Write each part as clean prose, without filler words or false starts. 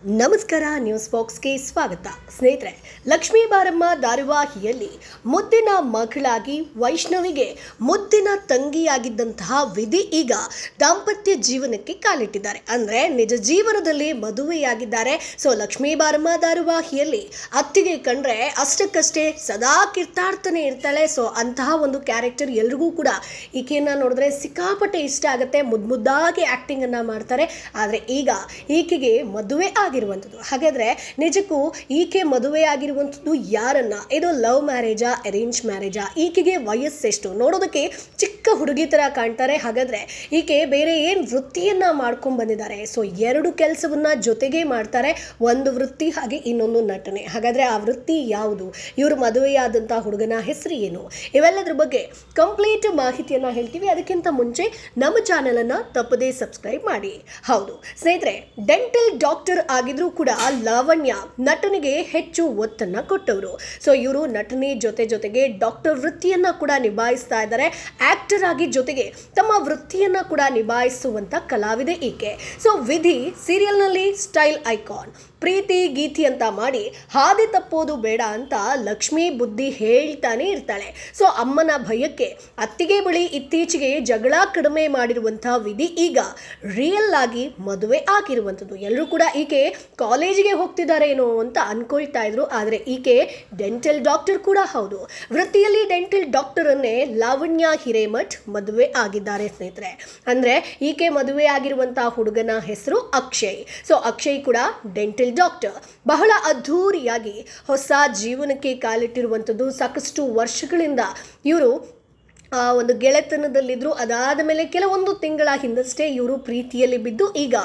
ನಮಸ್ಕಾರ ನ್ಯೂಸ್ ಬಾಕ್ಸ್ಗೆ ಸ್ವಾಗತ. ಸ್ನೇಹಿತರೆ, ಲಕ್ಷ್ಮೀ ಬಾರಮ್ಮ ಧಾರಾವಾಹಿಯಲ್ಲಿ ಮುದ್ದಿನ ಮಗಳಾಗಿ ವೈಷ್ಣವಿಗೆ ಮುದ್ದಿನ ತಂಗಿಯಾಗಿದ್ದಂತಹ ವಿಧಿ ಈಗ ದಾಂಪತ್ಯ ಜೀವನಕ್ಕೆ ಕಾಲಿಟ್ಟಿದ್ದಾರೆ. ಅಂದರೆ ನಿಜ ಜೀವನದಲ್ಲಿ ಮದುವೆಯಾಗಿದ್ದಾರೆ. ಸೊ ಲಕ್ಷ್ಮೀ ಬಾರಮ್ಮ ಧಾರಾವಾಹಿಯಲ್ಲಿ ಅತ್ತಿಗೆ ಕಂಡ್ರೆ ಅಷ್ಟಕ್ಕಷ್ಟೇ ಸದಾ ಕಿರ್ತಾಡ್ತಾನೆ ಇರ್ತಾಳೆ. ಸೊ ಅಂತಹ ಒಂದು ಕ್ಯಾರೆಕ್ಟರ್ ಎಲ್ರಿಗೂ ಕೂಡ ಈಕೆಯನ್ನು ನೋಡಿದ್ರೆ ಸಿಕ್ಕಾಪಟ್ಟೆ ಇಷ್ಟ ಆಗುತ್ತೆ. ಮುದ್ದಾಗಿ ಆ್ಯಕ್ಟಿಂಗನ್ನು ಮಾಡ್ತಾರೆ. ಆದರೆ ಈಗ ಈಕೆಗೆ ಮದುವೆ ಆಗಿರುವಂಥದ್ದು. ಹಾಗಾದರೆ ನಿಜಕ್ಕೂ ಈಕೆ ಮದುವೆ ಆಗಿರುವಂಥದ್ದು ಯಾರನ್ನ? ಇದು ಲವ್ ಮ್ಯಾರೇಜಾ, ಅರೇಂಜ್ ಮ್ಯಾರೇಜಾ? ಈಕೆಗೆ ವಯಸ್ಸೆಷ್ಟು? ನೋಡೋದಕ್ಕೆ ಚಿಕ್ಕ ಹುಡುಗಿ ಥರ ಕಾಣ್ತಾರೆ. ಹಾಗಾದರೆ ಈಕೆ ಬೇರೆ ಏನು ವೃತ್ತಿಯನ್ನು ಮಾಡ್ಕೊಂಡು ಬಂದಿದ್ದಾರೆ? ಸೊ ಎರಡು ಕೆಲಸವನ್ನ ಜೊತೆಗೆ ಮಾಡ್ತಾರೆ. ಒಂದು ವೃತ್ತಿ ಹಾಗೆ ಇನ್ನೊಂದು ನಟನೆ. ಹಾಗಾದರೆ ಆ ವೃತ್ತಿ ಯಾವುದು? ಇವರು ಮದುವೆಯಾದಂಥ ಹುಡುಗನ ಹೆಸರು ಏನು? ಇವೆಲ್ಲದ್ರ ಬಗ್ಗೆ ಕಂಪ್ಲೀಟ್ ಮಾಹಿತಿಯನ್ನು ಹೇಳ್ತೀವಿ. ಅದಕ್ಕಿಂತ ಮುಂಚೆ ನಮ್ಮ ಚಾನಲನ್ನು ತಪ್ಪದೇ ಸಬ್ಸ್ಕ್ರೈಬ್ ಮಾಡಿ. ಹೌದು ಸ್ನೇಹಿತರೆ, ಡೆಂಟಲ್ ಡಾಕ್ಟರ್ ಆಗಿದ್ರೂ ಕೂಡ ಲಾವಣ್ಯ ನಟನೆಗೆ ಹೆಚ್ಚು ಒತ್ತನ್ನು ಕೊಟ್ಟವರು. ಸೊ ಇವರು ನಟನೆ ಜೊತೆಗೆ ಡಾಕ್ಟರ್ ವೃತ್ತಿಯನ್ನು ಕೂಡ ನಿಭಾಯಿಸ್ತಾ ಇದ್ದಾರೆ. ಆಕ್ಟರ್ ಆಗಿ ಜೊತೆಗೆ ತಮ್ಮ ವೃತ್ತಿಯನ್ನು ಕೂಡ ನಿಭಾಯಿಸುವಂಥ ಕಲಾವಿದೆ ಈಕೆ. ಸೊ ವಿಧಿ ಸೀರಿಯಲ್ನಲ್ಲಿ ಸ್ಟೈಲ್ ಐಕಾನ್, ಪ್ರೀತಿ ಗೀತಿ ಅಂತ ಮಾಡಿ ಹಾದಿ ತಪ್ಪೋದು ಬೇಡ ಅಂತ ಲಕ್ಷ್ಮೀ ಬುದ್ಧಿ ಹೇಳ್ತಾನೆ ಇರ್ತಾಳೆ. ಸೊ ಅಮ್ಮನ ಭಯಕ್ಕೆ ಅತ್ತಿಗೆ ಬಳಿ ಇತ್ತೀಚೆಗೆ ಜಗಳ ಕಡಿಮೆ ಮಾಡಿರುವಂಥ ವಿಧಿ ಈಗ ರಿಯಲ್ ಆಗಿ ಮದುವೆ ಆಗಿರುವಂಥದ್ದು. ಎಲ್ಲರೂ ಕೂಡ ಈಕೆ ಕಾಲೇಜಿಗೆ ಹೋಗ್ತಿದ್ದಾರೆ ಏನೋ ಅಂತ ಅನ್ಕೊಳ್ತಾ ಇದ್ರು. ಆದರೆ ಈಕೆ ಡೆಂಟಲ್ ಡಾಕ್ಟರ್ ಕೂಡ ಹೌದು. ವೃತ್ತಿಯಲ್ಲಿ ಡೆಂಟಲ್ ಡಾಕ್ಟರ್ ಅನ್ನೇ ಲಾವಣ್ಯ ಹಿರೇಮಠ್ ಮದುವೆ ಆಗಿದ್ದಾರೆ ಸ್ನೇಹಿತರೆ. ಅಂದರೆ ಈಕೆ ಮದುವೆ ಆಗಿರುವಂಥ ಹುಡುಗನ ಹೆಸರು ಅಕ್ಷಯ್. ಸೊ ಅಕ್ಷಯ್ ಕೂಡ ಡೆಂಟಲ್ ಡಾಕ್ಟರ್. ಬಹಳ ಅದ್ಧೂರಿಯಾಗಿ ಹೊಸ ಜೀವನಕ್ಕೆ ಕಾಲಿಟ್ಟಿರುವಂಥದ್ದು. ಸಾಕಷ್ಟು ವರ್ಷಗಳಿಂದ ಇವರು ಒಂದು ಗೆಳೆತನದಲ್ಲಿದ್ದರು. ಅದಾದ ಮೇಲೆ ಕೆಲವೊಂದು ತಿಂಗಳ ಹಿಂದಷ್ಟೇ ಇವರು ಪ್ರೀತಿಯಲ್ಲಿ ಬಿದ್ದು ಈಗ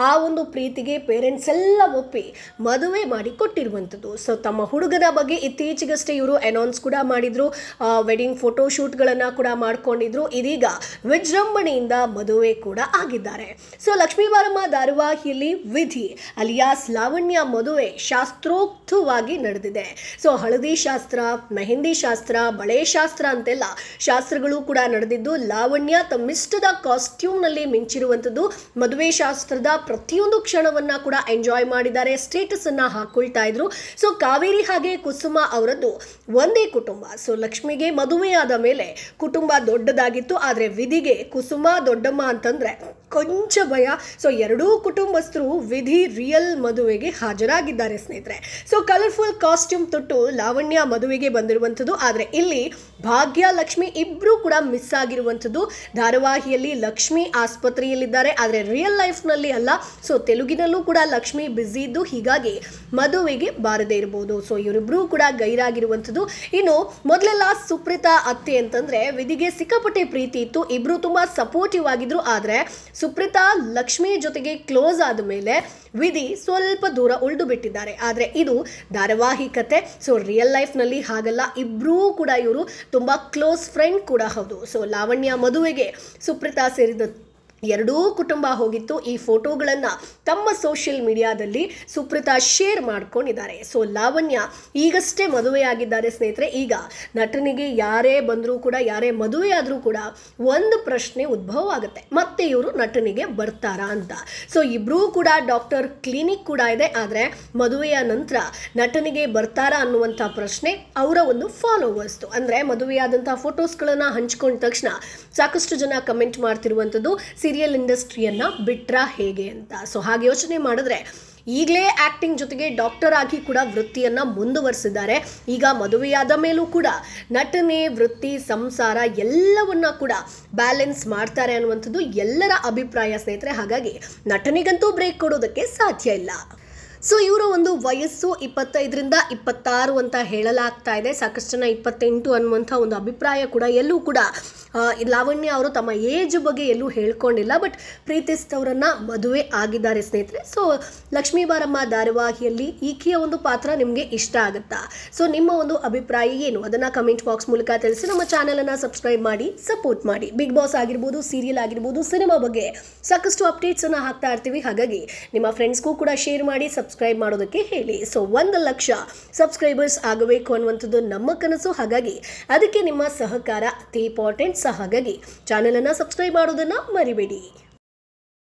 ಆ ಒಂದು ಪ್ರೀತಿಗೆ ಪೇರೆಂಟ್ಸ್ ಎಲ್ಲ ಒಪ್ಪಿ ಮದುವೆ ಮಾಡಿ ಕೊಟ್ಟಿರುವಂಥದ್ದು. ಸೊ ತಮ್ಮ ಹುಡುಗನ ಬಗ್ಗೆ ಇತ್ತೀಚೆಗಷ್ಟೇ ಇವರು ಅನೌನ್ಸ್ ಕೂಡ ಮಾಡಿದರು. ವೆಡ್ಡಿಂಗ್ ಫೋಟೋಶೂಟ್ಗಳನ್ನು ಕೂಡ ಮಾಡ್ಕೊಂಡಿದ್ರು. ಇದೀಗ ವಿಜೃಂಭಣೆಯಿಂದ ಮದುವೆ ಕೂಡ ಆಗಿದ್ದಾರೆ. ಸೊ ಲಕ್ಷ್ಮೀ ಬಾರಮ್ಮ ಧಾರಾವಾಹಿಯಲ್ಲಿ ವಿಧಿ ಅಲಿಯಾಸ್ ಲಾವಣ್ಯ ಮದುವೆ ಶಾಸ್ತ್ರೋಕ್ತವಾಗಿ ನಡೆದಿದೆ. ಸೊ ಹಳದಿ ಶಾಸ್ತ್ರ, ಮೆಹಂದಿ ಶಾಸ್ತ್ರ, ಬಳೆ ಶಾಸ್ತ್ರ ಅಂತೆಲ್ಲ ಶಾಸ್ತ್ರ ಕೂಡ ನಡೆದಿದ್ದು, ಲಾವಣ್ಯ ತಮ್ಮಿಷ್ಟದ ಕಾಸ್ಟ್ಯೂಮ್ನಲ್ಲಿ ಮಿಂಚಿರುವಂಥದ್ದು. ಮದುವೆ ಶಾಸ್ತ್ರದ ಪ್ರತಿಯೊಂದು ಕ್ಷಣವನ್ನ ಕೂಡ ಎಂಜಾಯ್ ಮಾಡಿದ್ದಾರೆ. ಸ್ಟೇಟಸ್ ಅನ್ನ ಹಾಕೊಳ್ತಾ ಇದ್ರು. ಸೊ ಕಾವೇರಿ ಹಾಗೆ ಕುಸುಮ ಅವರದ್ದು ಒಂದೇ ಕುಟುಂಬ. ಸೊ ಲಕ್ಷ್ಮಿಗೆ ಮದುವೆಯಾದ ಮೇಲೆ ಕುಟುಂಬ ದೊಡ್ಡದಾಗಿತ್ತು. ಆದರೆ ವಿಧಿಗೆ ಕುಸುಮ ದೊಡ್ಡಮ್ಮ ಅಂತಂದ್ರೆ ಕೊಂಚ ಭಯ. ಸೊ ಎರಡೂ ಕುಟುಂಬಸ್ಥರು ವಿಧಿ ರಿಯಲ್ ಮದುವೆಗೆ ಹಾಜರಾಗಿದ್ದಾರೆ ಸ್ನೇಹಿತರೆ. ಸೊ ಕಲರ್ಫುಲ್ ಕಾಸ್ಟ್ಯೂಮ್ ತೊಟ್ಟು ಲಾವಣ್ಯ ಮದುವೆಗೆ ಬಂದಿರುವಂಥದ್ದು. ಆದರೆ ಇಲ್ಲಿ ಭಾಗ್ಯ ಲಕ್ಷ್ಮಿ ಇಬ್ಬರೂ ಕೂಡ ಮಿಸ್ ಆಗಿರುವಂಥದ್ದು. ಧಾರಾವಾಹಿಯಲ್ಲಿ ಲಕ್ಷ್ಮಿ ಆಸ್ಪತ್ರೆಯಲ್ಲಿದ್ದಾರೆ, ಆದರೆ ರಿಯಲ್ ಲೈಫ್ನಲ್ಲಿ ಅಲ್ಲ. ಸೊ ತೆಲುಗಿನಲ್ಲೂ ಕೂಡ ಲಕ್ಷ್ಮಿ ಬ್ಯುಸಿ ಇದ್ದು ಹೀಗಾಗಿ ಮದುವೆಗೆ ಬಾರದೇ ಇರಬಹುದು. ಸೊ ಇವರಿಬ್ಬರೂ ಕೂಡ ಗೈರಾಗಿರುವಂಥದ್ದು. ಇನ್ನು ಮೊದಲೆಲ್ಲ ಸುಪ್ರೀತಾ ಅತ್ತೆ ಅಂತಂದ್ರೆ ವಿಧಿಗೆ ಸಿಕ್ಕಾಪಟ್ಟೆ ಪ್ರೀತಿ ಇತ್ತು. ಇಬ್ರು ತುಂಬಾ ಸಪೋರ್ಟಿವ್ ಆಗಿದ್ರು. ಆದರೆ ಸುಪ್ರೀತಾ ಲಕ್ಷ್ಮಿ ಜೊತೆಗೆ ಕ್ಲೋಸ್ ಆದ ಮೇಲೆ ವಿಧಿ ಸ್ವಲ್ಪ ದೂರ ಉಳಿದು ಬಿಟ್ಟಿದ್ದಾರೆ. ಆದರೆ ಇದು ಧಾರಾವಾಹಿ ಕತೆ. ಸೊ ರಿಯಲ್ ಲೈಫ್ನಲ್ಲಿ ಹಾಗಲ್ಲ. ಇಬ್ಬರೂ ಕೂಡ ಇವರು ತುಂಬ ಕ್ಲೋಸ್ ಫ್ರೆಂಡ್ ಕೂಡ ಹೌದು. ಸೊ ಲಾವಣ್ಯ ಮದುವೆಗೆ ಸುಪ್ರೀತಾ ಸೇರಿದ ಎರಡೂ ಕುಟುಂಬ ಹೋಗಿತ್ತು. ಈ ಫೋಟೋಗಳನ್ನು ತಮ್ಮ ಸೋಷಿಯಲ್ ಮೀಡಿಯಾದಲ್ಲಿ ಸುಪ್ರೀತಾ ಶೇರ್ ಮಾಡ್ಕೊಂಡಿದ್ದಾರೆ. ಸೊ ಲಾವಣ್ಯ ಈಗಷ್ಟೇ ಮದುವೆಯಾಗಿದ್ದಾರೆ ಸ್ನೇಹಿತರೆ. ಈಗ ನಟನಿಗೆ ಯಾರೇ ಬಂದರೂ ಕೂಡ, ಯಾರೇ ಮದುವೆ ಆದರೂ ಕೂಡ ಒಂದು ಪ್ರಶ್ನೆ ಉದ್ಭವ ಆಗುತ್ತೆ, ಮತ್ತೆ ಇವರು ನಟನಿಗೆ ಬರ್ತಾರಾ ಅಂತ. ಸೊ ಇಬ್ಬರೂ ಕೂಡ ಡಾಕ್ಟರ್ ಕ್ಲಿನಿಕ್ ಕೂಡ ಇದೆ. ಆದರೆ ಮದುವೆಯ ನಂತರ ನಟನಿಗೆ ಬರ್ತಾರಾ ಅನ್ನುವಂಥ ಪ್ರಶ್ನೆ ಅವರ ಒಂದು ಫಾಲೋವರ್ಸ್ದು. ಅಂದರೆ ಮದುವೆಯಾದಂಥ ಫೋಟೋಸ್ಗಳನ್ನು ಹಂಚ್ಕೊಂಡ ತಕ್ಷಣ ಸಾಕಷ್ಟು ಜನ ಕಮೆಂಟ್ ಮಾಡ್ತಿರುವಂಥದ್ದು, ಸೀರಿಯಲ್ ಇಂಡಸ್ಟ್ರಿಯನ್ನು ಬಿಟ್ರಾ ಹೇಗೆ ಅಂತ. ಸೊ ಹಾಗೆ ಯೋಚನೆ ಮಾಡಿದ್ರೆ ಈಗಲೇ ಆ್ಯಕ್ಟಿಂಗ್ ಜೊತೆಗೆ ಡಾಕ್ಟರ್ ಆಗಿ ಕೂಡ ವೃತ್ತಿಯನ್ನು ಮುಂದುವರಿಸಿದ್ದಾರೆ. ಈಗ ಮದುವೆಯಾದ ಮೇಲೂ ಕೂಡ ನಟನೆ, ವೃತ್ತಿ, ಸಂಸಾರ ಎಲ್ಲವನ್ನ ಕೂಡ ಬ್ಯಾಲೆನ್ಸ್ ಮಾಡ್ತಾರೆ ಅನ್ನುವಂಥದ್ದು ಎಲ್ಲರ ಅಭಿಪ್ರಾಯ ಸ್ನೇಹಿತರೆ. ಹಾಗಾಗಿ ನಟನಿಗಂತೂ ಬ್ರೇಕ್ ಕೊಡೋದಕ್ಕೆ ಸಾಧ್ಯ ಇಲ್ಲ. ಸೊ ಇವರ ಒಂದು ವಯಸ್ಸು 25ರಿಂದ 26 ಅಂತ ಹೇಳಲಾಗ್ತಾ ಇದೆ. ಸಾಕಷ್ಟು ಜನ 28 ಅನ್ನುವಂಥ ಒಂದು ಅಭಿಪ್ರಾಯ ಕೂಡ ಎಲ್ಲೂ ಕೂಡ ಲಾವಣ್ಯ ಅವರು ತಮ್ಮ ಏಜ್ ಬಗ್ಗೆ ಎಲ್ಲೂ ಹೇಳ್ಕೊಂಡಿಲ್ಲ. ಬಟ್ ಪ್ರೀತಿಸಿದವರನ್ನ ಮದುವೆ ಆಗಿದ್ದಾರೆ ಸ್ನೇಹಿತರೆ. ಸೊ ಲಕ್ಷ್ಮೀ ಬಾರಮ್ಮ ಧಾರಾವಾಹಿಯಲ್ಲಿ ಈಕೆಯ ಒಂದು ಪಾತ್ರ ನಿಮಗೆ ಇಷ್ಟ ಆಗುತ್ತಾ? ಸೊ ನಿಮ್ಮ ಒಂದು ಅಭಿಪ್ರಾಯ ಏನು? ಅದನ್ನು ಕಮೆಂಟ್ ಬಾಕ್ಸ್ ಮೂಲಕ ತಿಳಿಸಿ. ನಮ್ಮ ಚಾನಲನ್ನು ಸಬ್ಸ್ಕ್ರೈಬ್ ಮಾಡಿ, ಸಪೋರ್ಟ್ ಮಾಡಿ. ಬಿಗ್ ಬಾಸ್ ಆಗಿರ್ಬೋದು, ಸೀರಿಯಲ್ ಆಗಿರ್ಬೋದು, ಸಿನಿಮಾ ಬಗ್ಗೆ ಸಾಕಷ್ಟು ಅಪ್ಡೇಟ್ಸನ್ನು ಹಾಕ್ತಾ ಇರ್ತೀವಿ. ಹಾಗಾಗಿ ನಿಮ್ಮ ಫ್ರೆಂಡ್ಸ್ಗೂ ಕೂಡ ಶೇರ್ ಮಾಡಿ, ಸಬ್ಸ್ಕ್ರೈಬ್ ಮಾಡೋದಕ್ಕೆ ಹೇಳಿ. ಸೊ 1 ಲಕ್ಷ ಸಬ್ಸ್ಕ್ರೈಬರ್ಸ್ ಆಗಬೇಕು ಅನ್ನುವಂಥದ್ದು ನಮ್ಮ ಕನಸು. ಹಾಗಾಗಿ ಅದಕ್ಕೆ ನಿಮ್ಮ ಸಹಕಾರ ಅತಿ ಇಂಪಾರ್ಟೆಂಟ್. ಹಾಗಾಗಿ ಚಾನೆಲ್ ಅನ್ನು ಸಬ್ಸ್ಕ್ರೈಬ್ ಮಾಡೋದನ್ನ ಮರಿಬೇಡಿ.